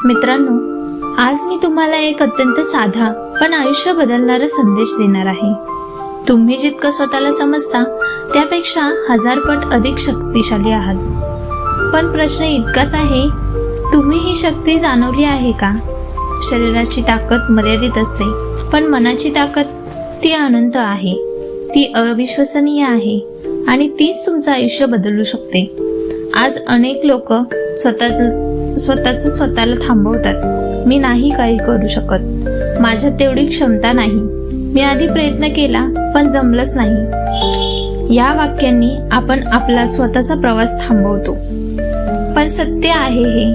मित्रांनो, आज मी तुम्हाला एक अत्यंत साधा पण आयुष्य बदलणारा संदेश देणार आहे. तुम्ही जितकं स्वतःला समजता त्यापेक्षा 1000 पट अधिक शक्तिशाली आहात. पण प्रश्न इतकाच आहे, तुम्ही ही शक्ती जाणवली आहे का? शरीराची ताकद मर्यादित असते, पण मनाची ताकद ती अनंत आहे, ती अविश्वसनीय आहे आणि तीच तुमचं आयुष्य बदलू शकते. आज अनेक लोक स्वतःला थांबवतात. मी नाही काही करू शकत, माझ्यात तेवढी क्षमता नाही, मी आधी प्रयत्न केला पण जमलंच नाही. या वाक्यांनी आपण आपला स्वतःचा प्रवास थांबवतो. पण सत्य आहे हे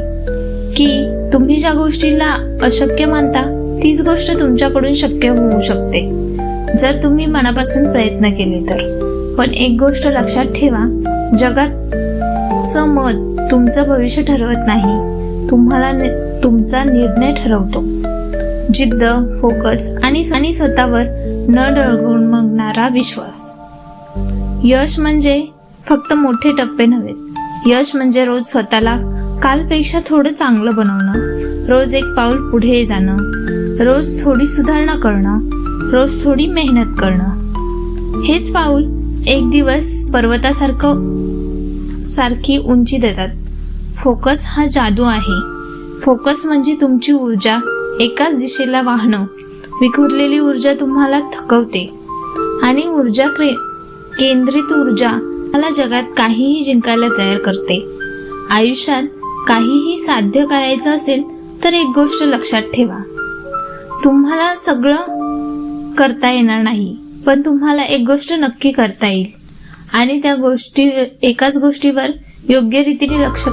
की तुम्ही ज्या गोष्टीला अशक्य मानता तीच गोष्ट तुमच्याकडून शक्य होऊ शकते, जर तुम्ही मनापासून प्रयत्न केले तर. पण एक गोष्ट लक्षात ठेवा, जगाचं मत तुमचं भविष्य ठरवत नाही, तुम्हाला तुमचा निर्णय ठरवतो. जिद्द, फोकस आणि स्वतःवर न डगमगणारा विश्वास. यश म्हणजे फक्त मोठे टप्पे नव्हे, यश म्हणजे रोज स्वतःला कालपेक्षा थोडं चांगलं बनवणं, रोज एक पाऊल पुढे जाणं, रोज थोडी सुधारणा करणं, रोज थोडी मेहनत करणं. हेच पाऊल एक दिवस पर्वतासारखी उंची देतात. फोकस हा जादू आहे. फोकस म्हणजे तुमची ऊर्जा एकाच दिशेला वाहणं. विखुरलेली ऊर्जा तुम्हाला थकवते आणि केंद्रित ऊर्जा मला जगात काहीही जिंकायला तयार करते. आयुष्यात काहीही साध्य करायचं असेल तर एक गोष्ट लक्षात ठेवा, तुम्हाला सगळं करता येणार नाही, पण तुम्हाला एक गोष्ट नक्की करता येईल. आणि त्या एकाच गोष्टीवर योग्य रीतीने लक्ष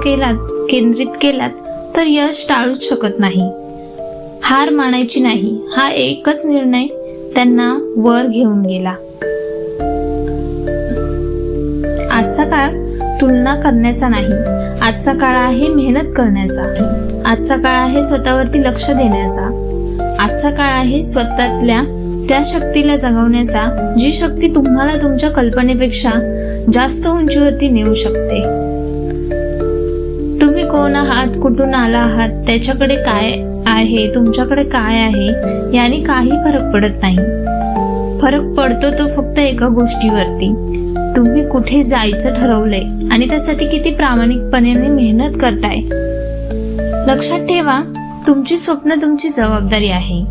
केंद्रित केलात तर यश टाळूच शकत नाही. हार मानायची नाही, हा एकच निर्णय त्यांना वर घेऊन गेला. आजचा काळ तुलना करण्याचा नाही, आजचा काळ आहे मेहनत करण्याचा. आजचा काळ आहे स्वतःवरती लक्ष देण्याचा. आजचा काळ आहे स्वतःतल्या त्या शक्तीला जगवण्याचा, जी शक्ती तुम्हाला तुमच्या कल्पनेपेक्षा जास्त उंचीवरती नेऊ शकते. तुम्ही कोण आहात, कुठून आला आहात, त्याच्याकडे काय आहे, तुमच्याकडे काय आहे, याने काही फरक पडत नाही. फरक पडतो तो फक्त एका गोष्टीवरती, तुम्ही कुठे जायचं ठरवलंय आणि त्यासाठी किती प्रामाणिकपणे मेहनत करताय. लक्षात ठेवा, तुमची स्वप्न तुमची जबाबदारी आहे.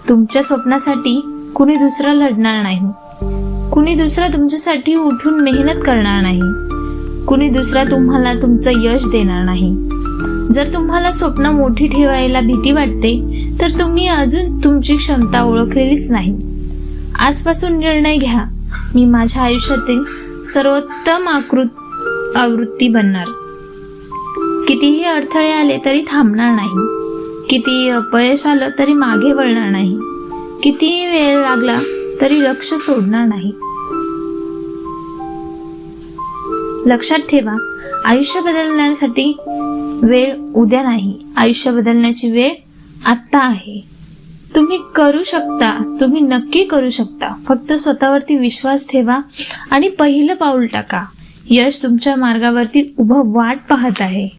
तुमच्या स्वप्नासाठी कुणी दुसरा लढणार नाही, कुणी दुसरा तुमच्यासाठी उठून मेहनत करणार नाही, कुणी दुसरा तुम्हाला तुमचं यश देणार नाही. जर तुम्हाला स्वप्न मोठी ठेवायला भीती वाटते तर तुम्ही अजून तुमची क्षमता ओळखलेलीच नाही. आजपासून निर्णय घ्या, मी माझ्या आयुष्यातील सर्वोत्तम आवृत्ती बनणार. कितीही अडथळे आले तरी थांबणार नाही, कितीही अपयश आलं तरी मागे वळणार नाही, कितीही वेळ लागला तरी लक्ष सोडणार नाही. लक्षात ठेवा, आयुष्य बदलण्यासाठी वेळ उद्या नाही, आयुष्य बदलण्याची वेळ आत्ता आहे. तुम्ही करू शकता, तुम्ही नक्की करू शकता. फक्त स्वतःवरती विश्वास ठेवा आणि पहिलं पाऊल टाका. यश तुमच्या मार्गावरती उभं वाट पाहत आहे.